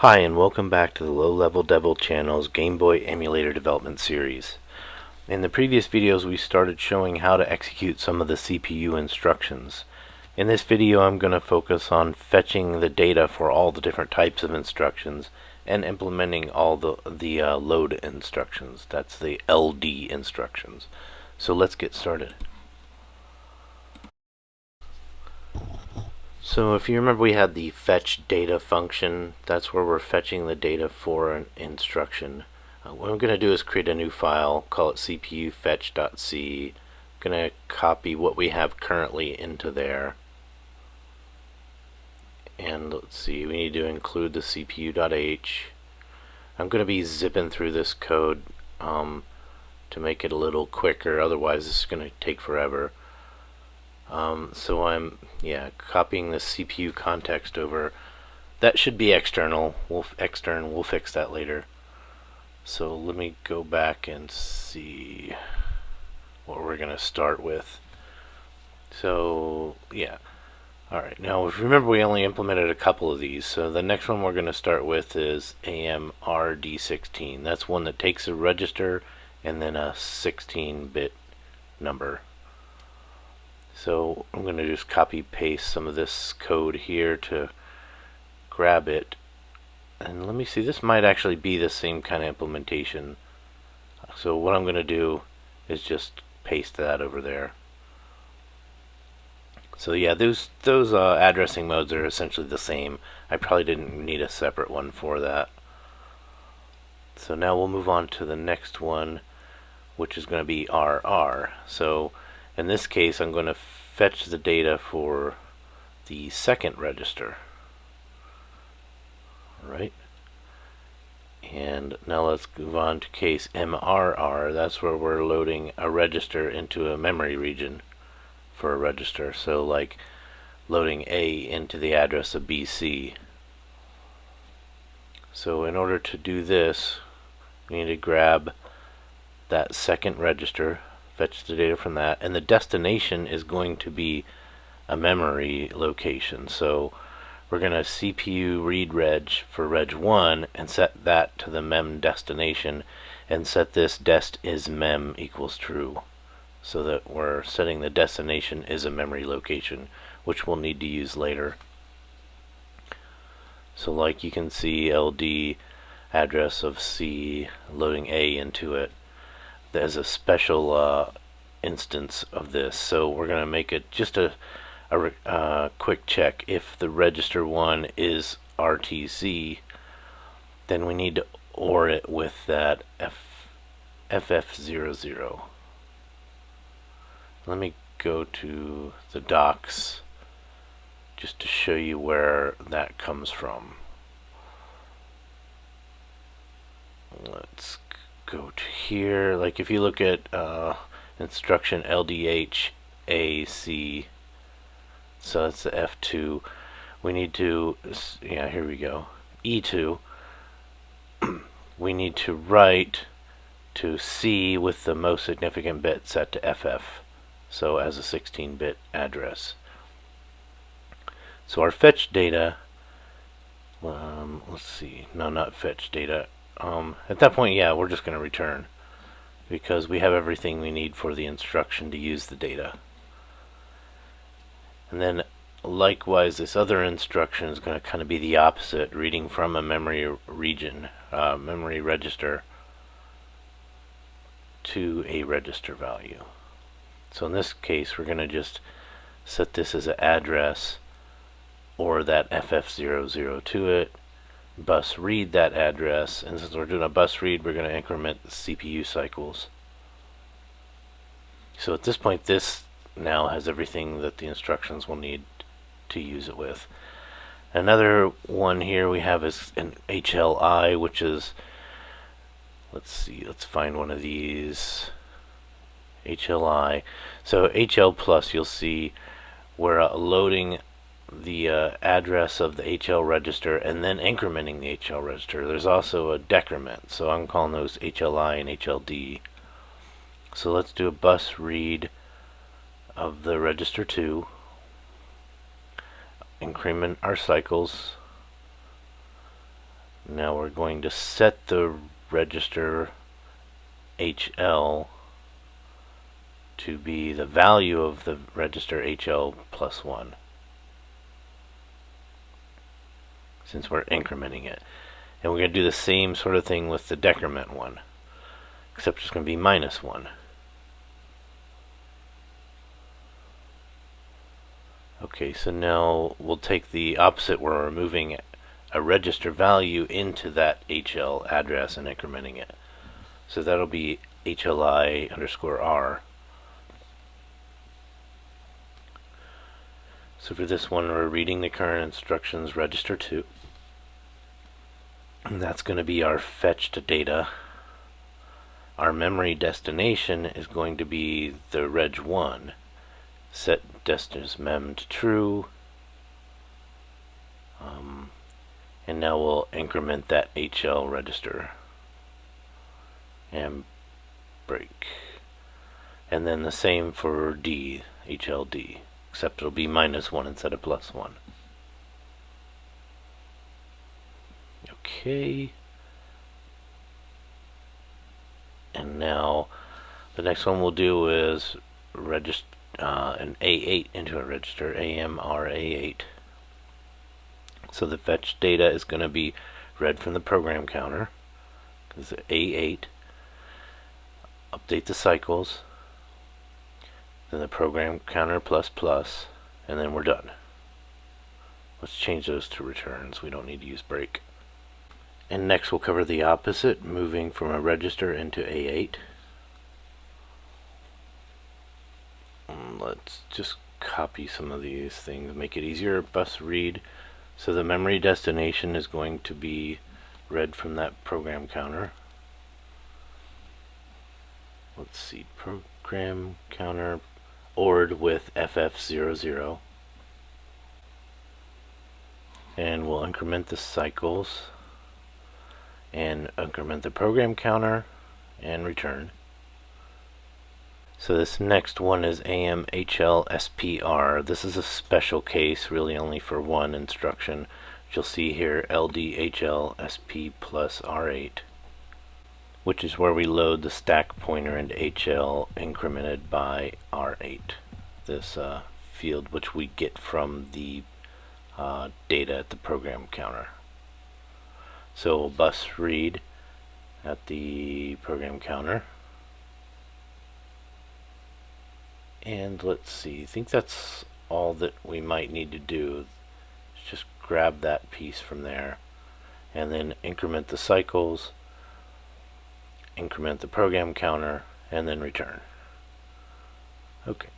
Hi, and welcome back to the Low Level Devel channel's Gameboy Emulator development series. In the previous videos we started showing how to execute some of the CPU instructions. In this video I'm going to focus on fetching the data for all the different types of instructions and implementing all the load instructions. That's the LD instructions. So let's get started. So if you remember, we had the fetch data function. That's where we're fetching the data for an instruction. What I'm going to do is create a new file, call it CPU fetch.c. I'm going to copy what we have currently into there. And let's see, we need to include the CPU.h. I'm going to be zipping through this code to make it a little quicker, otherwise this is going to take forever. So I'm copying the CPU context over. That should be external. We'll fix that later. So let me go back and see what we're gonna start with. So yeah, all right. Now if you remember, we only implemented a couple of these. So the next one we're gonna start with is AMRD16. That's one that takes a register and then a 16-bit number. So I'm going to just copy paste some of this code here to grab it. And let me see, this might actually be the same kind of implementation. So what I'm going to do is just paste that over there. So yeah, those addressing modes are essentially the same. I probably didn't need a separate one for that. So now we'll move on to the next one, which is going to be RR. So in this case, I'm going to fetch the data for the second register. Alright. And now let's move on to case MRR. That's where we're loading a register into a memory region for a register. So like loading A into the address of BC. So in order to do this, we need to grab that second register, fetch the data from that, and the destination is going to be a memory location. So we're going to CPU read reg for reg 1 and set that to the mem destination, and set this dest is mem equals true, so that we're setting the destination is a memory location, which we'll need to use later. So like you can see, LD address of C, loading A into it. There's a special instance of this, so we're going to make it just a quick check. If the register 1 is RTC, then we need to OR it with that FF00. Let me go to the docs just to show you where that comes from. Let's go to here. Like if you look at instruction LDH AC, so that's the F2. We need to, yeah, here we go, E2. We need to write to C with the most significant bit set to FF, so as a 16-bit address. So our fetch data, let's see, no, not fetch data. At that point, yeah, we're just going to return, because we have everything we need for the instruction to use the data. And then likewise, this other instruction is going to kind of be the opposite, reading from a memory region, memory register to a register value. So in this case, we're going to just set this as an address, or that FF00 to it, bus read that address, and since we're doing a bus read, we're going to increment the CPU cycles. So at this point, this now has everything that the instructions will need to use it with. Another one here we have is an HLI, which is, let's see, let's find one of these. HLI. So HL plus, you'll see we're loading the address of the HL register and then incrementing the HL register. There's also a decrement, so I'm calling those HLI and HLD. So let's do a bus read of the register 2, increment our cycles, Now we're going to set the register HL to be the value of the register HL plus 1, since we're incrementing it. And we're going to do the same sort of thing with the decrement one, except it's going to be minus 1. Okay, so now we'll take the opposite. We're removing a register value into that HL address and incrementing it. So that'll be HLI underscore R. So for this one, we're reading the current instructions register 2. And that's going to be our fetched data. Our memory destination is going to be the reg 1. Set dest is mem to true. And now we'll increment that HL register and break. And then the same for D, HLD, except it'll be minus 1 instead of plus 1. Okay. And now the next one we'll do is register an A8 into a register, AMRA8. So the fetch data is going to be read from the program counter, because A8. Update the cycles, then the program counter plus plus, and then we're done. Let's change those to returns. We don't need to use break. And next we'll cover the opposite, moving from a register into A8. Let's just copy some of these things, make it easier. Bus read. So the memory destination is going to be read from that program counter. Let's see, program counter ORed with FF00. And we'll increment the cycles and increment the program counter and return. So this next one is AMHLSPR. This is a special case, really only for one instruction, which you'll see here, LDHLSP plus R8, which is where we load the stack pointer into HL incremented by R8. This field which we get from the data at the program counter. So we'll bus read at the program counter. And let's see, I think that's all that we might need to do. Just grab that piece from there and then increment the cycles, increment the program counter, and then return. Okay,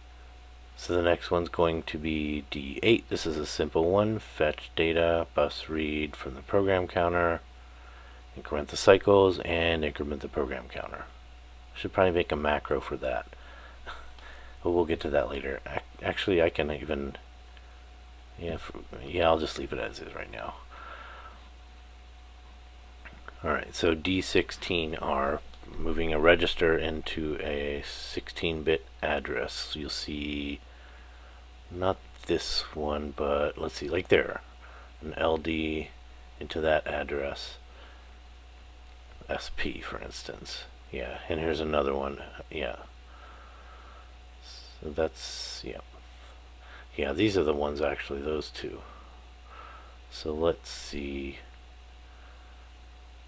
so the next one's going to be D8. This is a simple one. Fetch data, bus read from the program counter, increment the cycles, and increment the program counter. Should probably make a macro for that. But we'll get to that later. Actually, I can even... Yeah, I'll just leave it as is right now. Alright, so D16R, moving a register into a 16-bit address. You'll see, not this one, but let's see, like there, an LD into that address. SP, for instance. Yeah, and here's another one. Yeah. So that's, yeah. Yeah, these are the ones actually, those two. So let's see.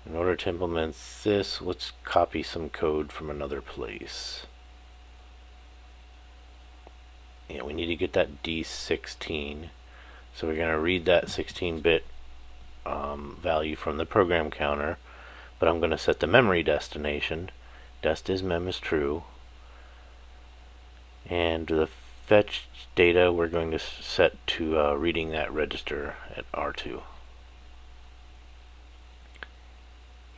In order to implement this, let's copy some code from another place. Yeah, we need to get that D16. So we're going to read that 16-bit value from the program counter, but I'm going to set the memory destination. Dest is mem is true. And the fetch data we're going to set to reading that register at R2.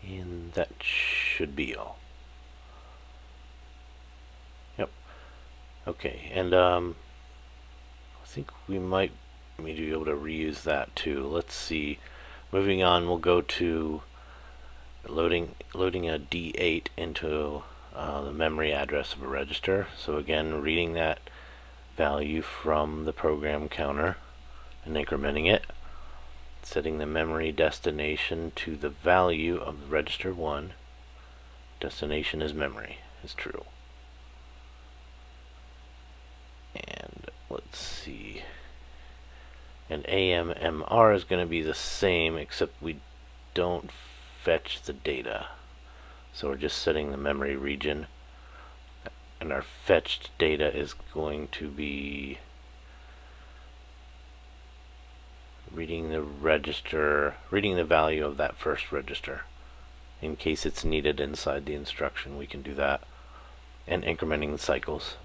And that should be all. Yep. Okay, and I think we might be able to reuse that too. Let's see. Moving on, we'll go to loading a D8 into the memory address of a register. So again, reading that value from the program counter and incrementing it. setting the memory destination to the value of register 1. Destination is memory, is true. And let's see. And AMMR is going to be the same, except we don't fetch the data. So we're just setting the memory region. And our fetched data is going to be reading the register, reading the value of that first register. In case it's needed inside the instruction, we can do that. And incrementing the cycles.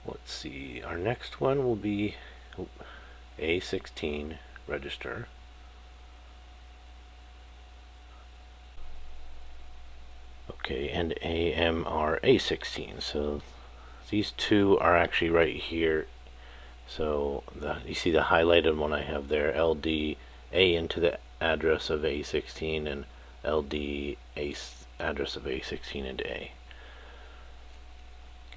Let's see, our next one will be A16 register. Okay, and AMR A16. So these two are actually right here. So you see the highlighted one I have there, LD A into the address of A16 and LD A address of A16 into A.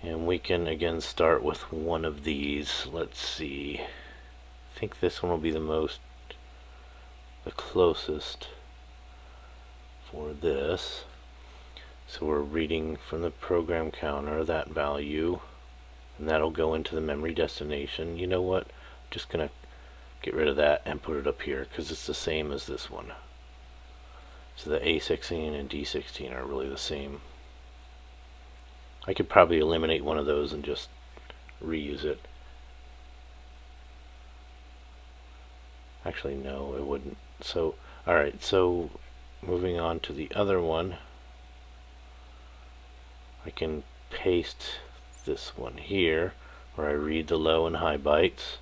And we can again start with one of these. Let's see. I think this one will be the closest for this. So we're reading from the program counter that value, and that'll go into the memory destination. You know what? I'm just gonna get rid of that and put it up here because it's the same as this one. So the A16 and D16 are really the same. I could probably eliminate one of those and just reuse it. Actually, no, it wouldn't. So, alright, so moving on to the other one, I can paste this one here where I read the low and high bytes.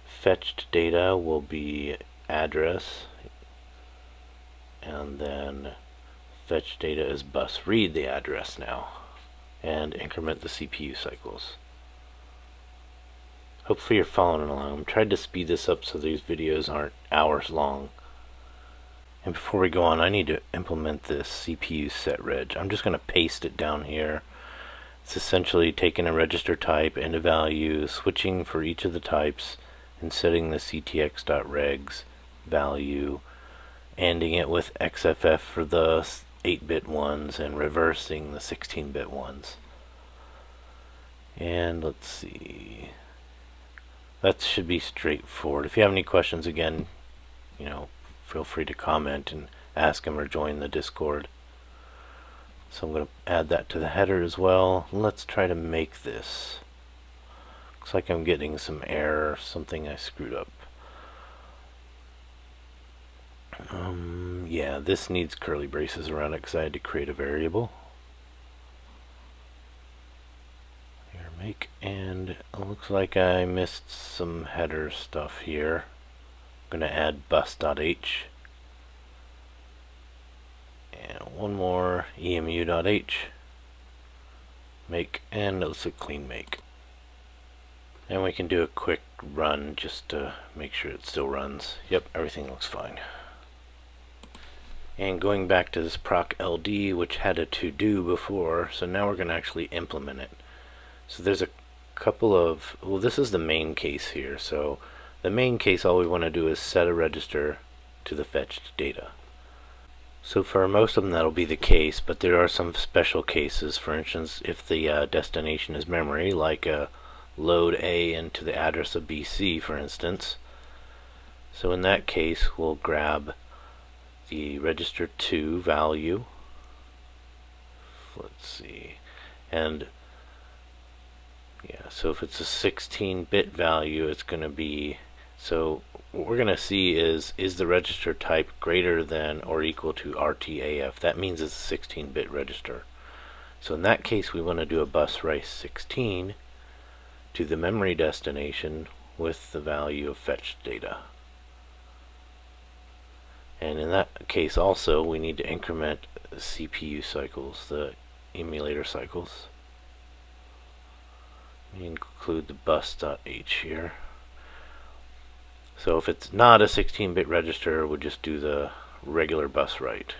Fetched data will be address, and then fetch data is bus read the address now, and increment the CPU cycles. Hopefully you're following along. I'm trying to speed this up so these videos aren't hours long. And before we go on, I need to implement this CPU set reg. I'm just going to paste it down here. It's essentially taking a register type and a value, switching for each of the types, and setting the ctx.regs value, ending it with XFF for the 8-bit ones and reversing the 16-bit ones. And let's see, that should be straightforward. If you have any questions, again, feel free to comment and ask them or join the Discord. So I'm going to add that to the header as well. Let's try to make this. Looks like I'm getting some error, something I screwed up. Yeah, this needs curly braces around it because I had to create a variable. Here, make, and it looks like I missed some header stuff here. I'm going to add bus.h. And one more, emu.h. Make, and let's clean make. And we can do a quick run just to make sure it still runs. Yep, everything looks fine. And going back to this proc LD, which had a to do before, so now we're going to actually implement it. So there's a couple of, well, this is the main case here. So the main case, all we want to do is set a register to the fetched data. So for most of them that'll be the case, but there are some special cases. For instance, if the destination is memory, like a load A into the address of BC, for instance. So in that case, we'll grab the register 2 value. Let's see, and yeah, so if it's a 16-bit value, it's going to be, so what we're going to see is the register type greater than or equal to RTAF? That means it's a 16-bit register. So in that case, we want to do a bus write 16 to the memory destination with the value of fetched data. And in that case also, we need to increment CPU cycles, the emulator cycles. We include the bus.h here. So if it's not a 16-bit register, we'll just do the regular bus write.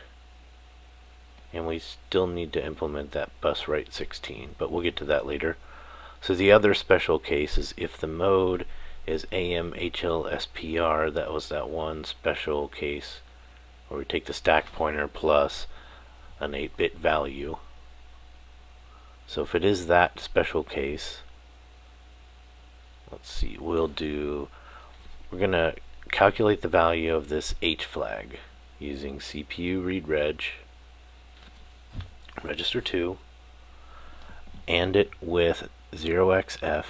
and we still need to implement that bus write 16, but we'll get to that later. So the other special case is if the mode is AMHLSPR. That was that one special case where we take the stack pointer plus an 8-bit value. So if it is that special case, let's see, we're gonna calculate the value of this H flag using CPU read reg, register 2, and it with 0xf,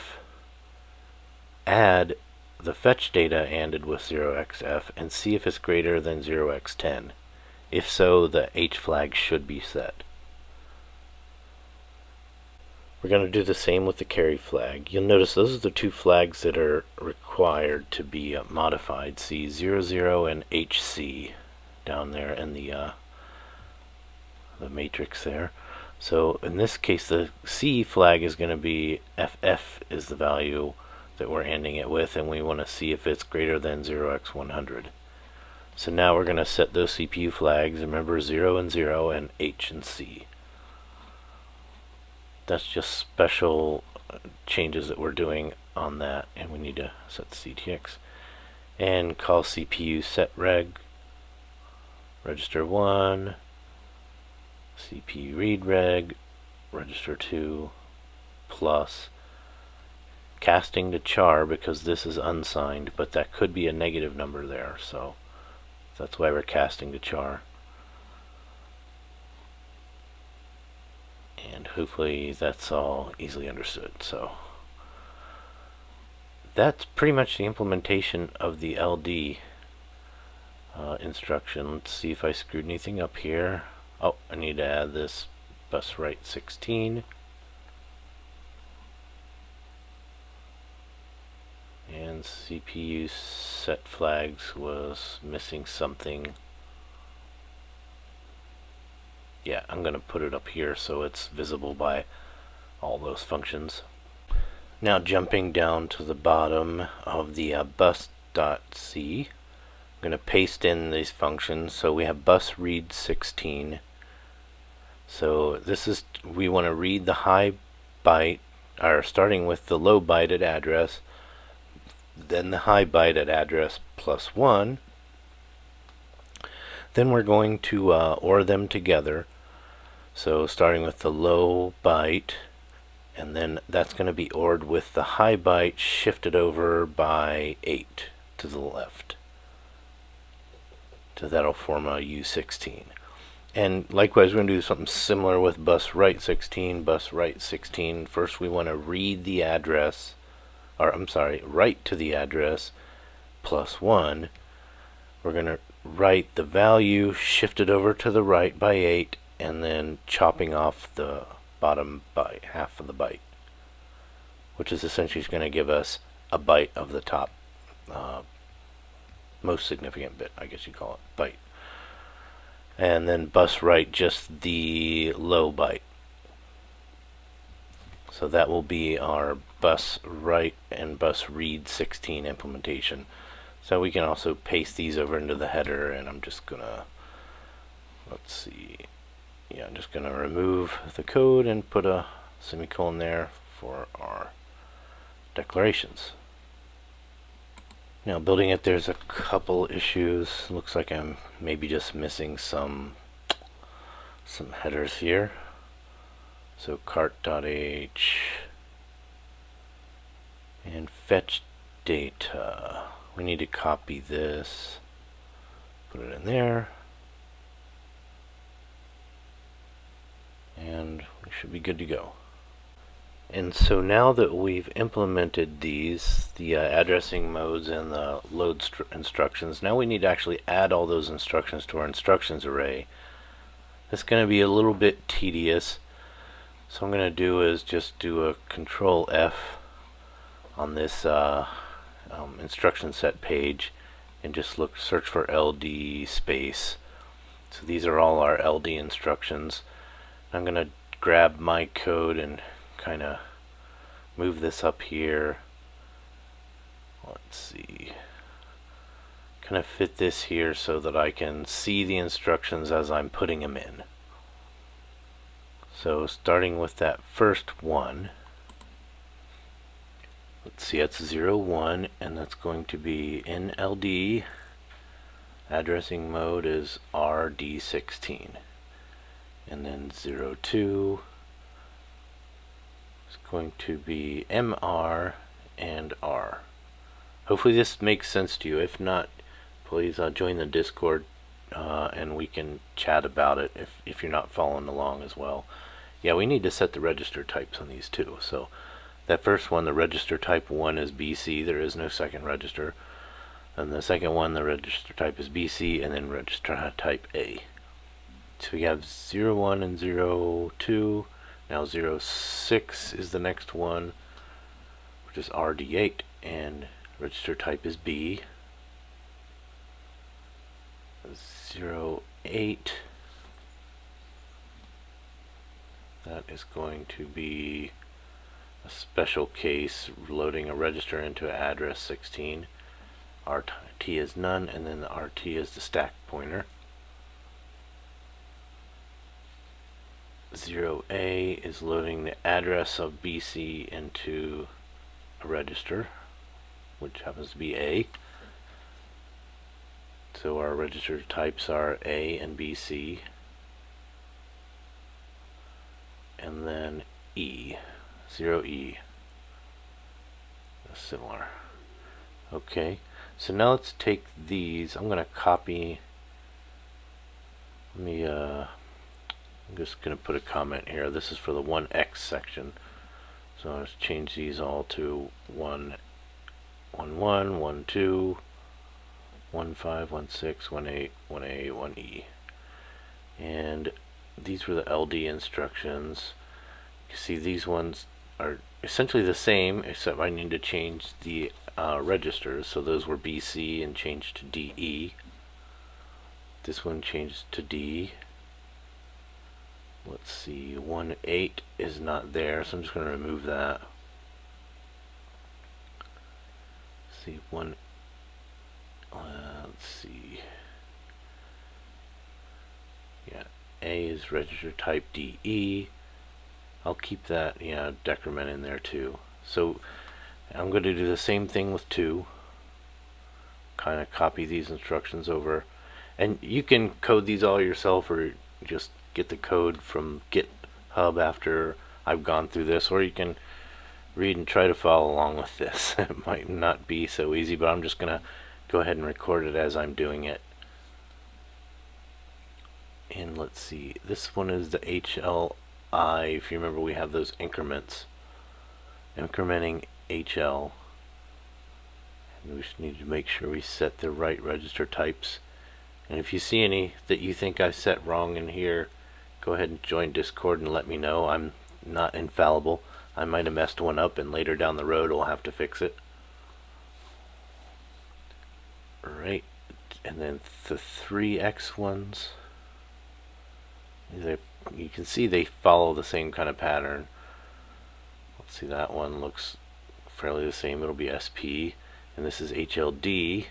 add the fetch data ANDed with 0xf, and see if it's greater than 0x10. If so, the H flag should be set. We're going to do the same with the carry flag. You'll notice those are the two flags that are required to be modified. See 00 and HC down there in the matrix there. So in this case, the C flag is going to be FF is the value that we're ending it with, and we want to see if it's greater than 0x100. So now we're going to set those CPU flags. Remember 0 and 0 and H and C. That's just special changes that we're doing on that, and we need to set the CTX and call CPU Set Reg, register 1, CPU read reg, register 2, plus casting to char, because this is unsigned, but that could be a negative number there, so that's why we're casting to char. And hopefully that's all easily understood. So that's pretty much the implementation of the LD instruction. Let's see if I screwed anything up here. Oh, I need to add this bus write 16. And CPU set flags was missing something. Yeah, I'm going to put it up here so it's visible by all those functions. Now jumping down to the bottom of the bus.c, I'm going to paste in these functions. So we have bus read 16. So this is, we want to read the high byte, or starting with the low byte at address, then the high byte at address plus 1. Then we're going to OR them together. So starting with the low byte, and then that's going to be ORed with the high byte shifted over by 8 to the left. So that'll form a U16. And likewise, we're going to do something similar with bus write 16, bus write 16. First we want to read the address, or I'm sorry, write to the address plus 1. We're going to write the value shifted over to the right by 8, and then chopping off the bottom by half of the byte, which is essentially going to give us a byte of the top most significant bit, I guess you call it, byte. And then bus write just the low byte. So that will be our bus write and bus read 16 implementation. So we can also paste these over into the header, and I'm just gonna, let's see, yeah, I'm just gonna remove the code and put a semicolon there for our declarations. Now building it, there's a couple issues. Looks like I'm maybe just missing some headers here. So cart.h and fetch data. We need to copy this, put it in there, and we should be good to go. And so now that we've implemented these, the addressing modes and the load instructions, now we need to actually add all those instructions to our instructions array. It's going to be a little bit tedious. So what I'm going to do is just do a Control F on this instruction set page and just search for LD space. So these are all our LD instructions. I'm going to grab my code and kind of move this up here. Let's see. Kind of fit this here so that I can see the instructions as I'm putting them in. So starting with that first one, let's see, that's 01, and that's going to be NLD. Addressing mode is RD16. And then 02 is going to be MR and R. Hopefully this makes sense to you. If not, please join the Discord and we can chat about it if you're not following along as well. Yeah, we need to set the register types on these too. So that first one, the register type 1 is BC. There is no second register. And the second one, the register type is BC, and then register type A. So we have 01 and 02. Now 06 is the next one, which is RD8, and register type is B. 08, that is going to be a special case loading a register into address 16. RT is none, and then the RT is the stack pointer. 0A is loading the address of BC into a register, which happens to be A. So our register types are A and BC. And then E, 0E. Similar. Okay, so now let's take these. I'm going to copy. I'm just going to put a comment here. This is for the 1X section. So I'll just change these all to 1, 1, 1, 1, 2, 1, 5, 1, 6, 1, 8, 1A, 1E. And these were the LD instructions. You see these ones are essentially the same, except I need to change the registers. So those were BC and changed to DE. This one changed to D. Let's see, 1.8 is not there, so I'm just going to remove that. Let's see, let's see. Yeah, A is register type DE. I'll keep that, yeah, decrement in there too. So I'm going to do the same thing with 2. Kind of copy these instructions over. And you can code these all yourself, or just get the code from GitHub after I've gone through this, or you can read and try to follow along with this. It might not be so easy, but I'm just going to go ahead and record it as I'm doing it. And let's see, this one is the HLI. If you remember, we have those increments. Incrementing HL. And we just need to make sure we set the right register types. And if you see any that you think I set wrong in here, go ahead and join Discord and let me know. I'm not infallible. I might have messed one up, and later down the road I'll have to fix it. Alright, and then the 3X ones, you can see they follow the same kind of pattern. Let's see, that one looks fairly the same. It'll be SP, and this is HLD,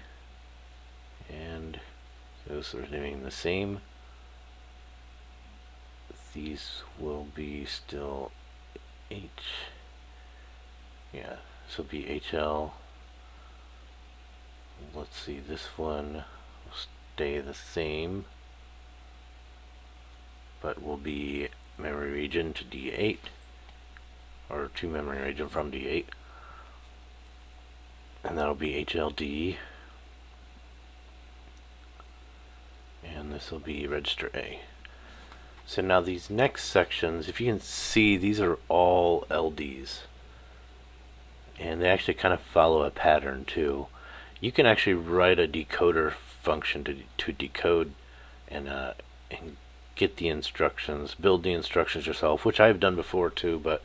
and those are doing the same. These will be still yeah, this will be HL. Let's see, this one will stay the same, but will be memory region to D8, or to memory region from D8, and that'll be HLD, and this will be register A. So now these next sections, if you can see, these are all LDs, and they actually kind of follow a pattern too. You can actually write a decoder function to decode and get the instructions, build the instructions yourself, which I've done before too, but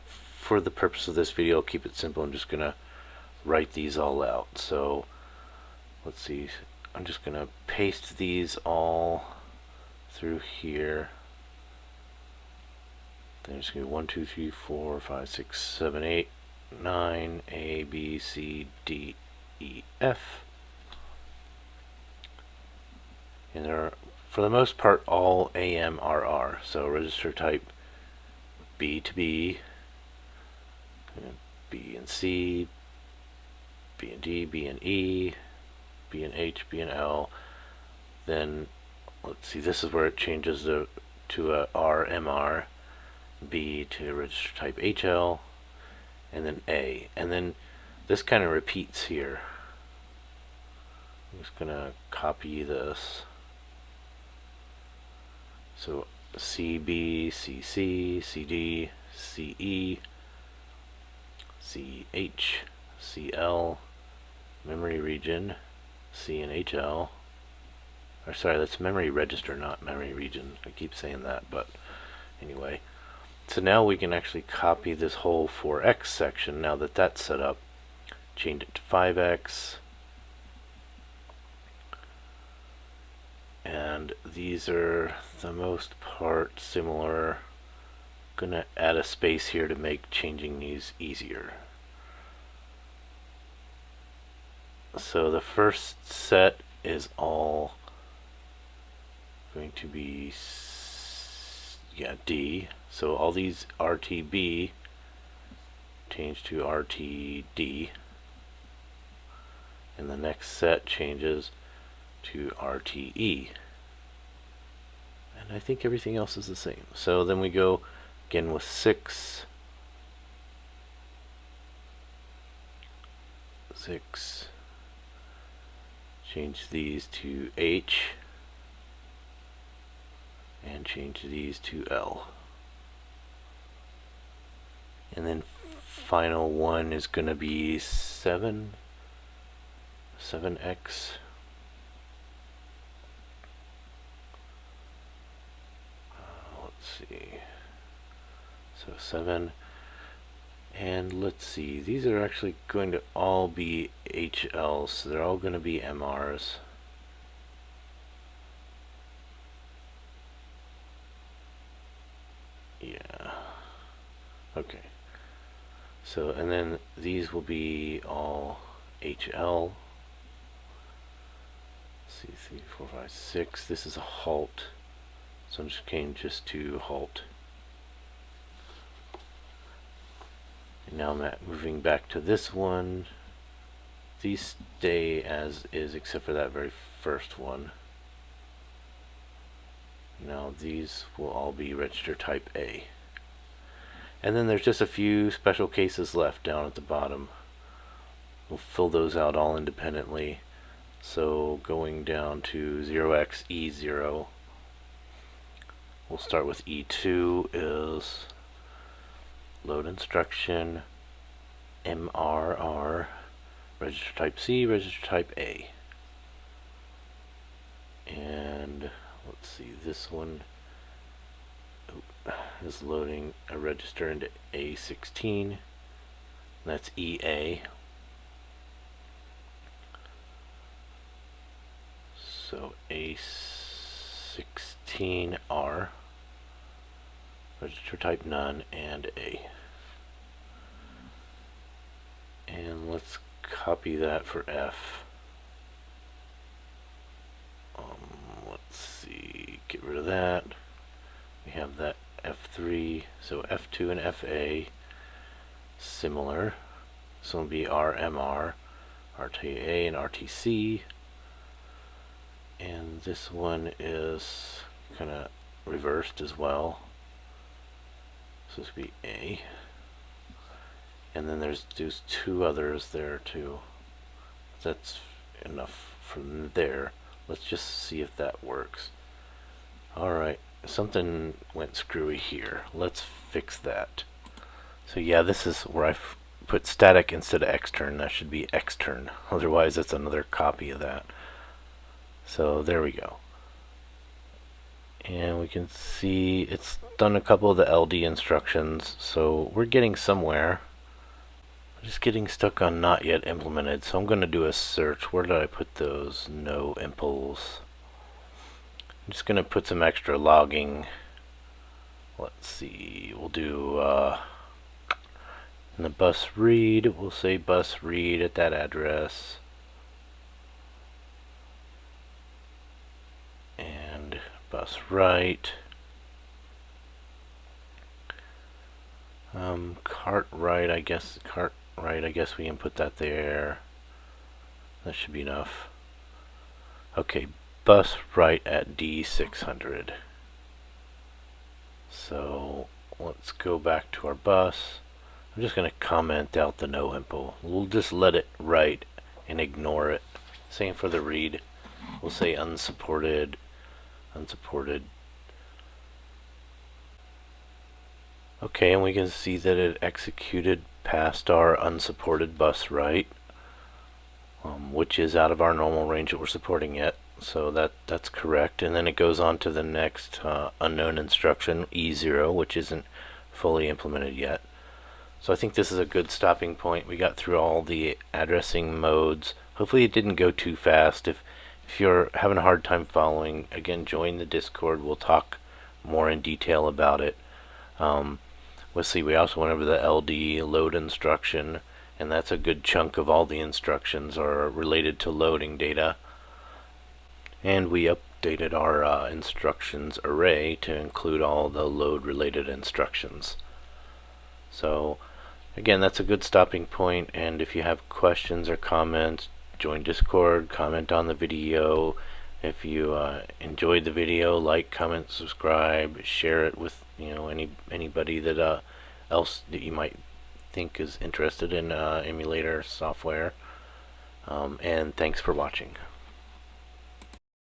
for the purpose of this video, I'll keep it simple. I'm just gonna write these all out. So let's see, I'm just gonna paste these all through here. There's going to be 1, 2, 3, 4, 5, 6, 7, 8, 9, A, B, C, D, E, F. And they're, for the most part, all AMRR. So register type B to B, and B and C, B and D, B and E, B and H, B and L. Then let's see, this is where it changes to a RMR, B to register type HL, and then A. And then this kind of repeats here. I'm just gonna copy this. So CB, CC, CD, CE, CH, CL, memory region, C and HL. Or sorry, that's memory register, not memory region. I keep saying that, but anyway. So now we can actually copy this whole 4x section now that that's set up. Change it to 5x. And these are the most part similar. Gonna add a space here to make changing these easier. So the first set is all going to be D. So all these RTB change to RTD, and the next set changes to RTE, and I think everything else is the same. So then we go again with 6, change these to H, and change these to L. And then final one is going to be 7, 7X. Let's see. So 7. And let's see. These are actually going to all be HLs, so they're all going to be MRs. Yeah. Okay. So, and then these will be all HL. Let's see, 3, 4, 5, 6. This is a halt. So I'm just going just to halt. And now I'm moving back to this one. These stay as is except for that very first one. Now these will all be register type A. And then there's just a few special cases left down at the bottom. We'll fill those out all independently. So going down to 0xE0, we'll start with E2 is load instruction, MRR, register type C, register type A. And let's see, this one is loading a register into A16. That's EA. So A16R, register type none, and A. And let's copy that for F. Let's see, get rid of that. We have that F3, so F2 and FA similar. This will be RMR, RTA, and RTC. And this one is kind of reversed as well. So this would be A. And then there's two others there too. That's enough from there. Let's just see if that works. Alright, something went screwy here. Let's fix that. So yeah, this is where I put static instead of extern. That should be extern. Otherwise, it's another copy of that. So there we go. And we can see it's done a couple of the LD instructions. So we're getting somewhere. I'm just getting stuck on not yet implemented. So I'm going to do a search. Where did I put those? No impls. I'm just going to put some extra logging. Let's see. We'll do in the bus read. We'll say bus read at that address. And bus write. Cart right, I guess we input that there. That should be enough. Okay, bus right at D600. So let's go back to our bus. I'm just going to comment out the no impl. We'll just let it write and ignore it. Same for the read. We'll say unsupported. Okay, and we can see that it executed past our unsupported bus write, which is out of our normal range that we're supporting yet. So that's correct. And then it goes on to the next unknown instruction, E0, which isn't fully implemented yet. So I think this is a good stopping point. We got through all the addressing modes. Hopefully it didn't go too fast. If you're having a hard time following, again, join the Discord. We'll talk more in detail about it. Let's see, we also went over the LD load instruction, and that's a good chunk of all the instructions are related to loading data. And we updated our instructions array to include all the load related instructions. So again, that's a good stopping point, and if you have questions or comments, join Discord, comment on the video. If you enjoyed the video, like, comment, subscribe, share it with anybody that else that you might think is interested in emulator software. And thanks for watching.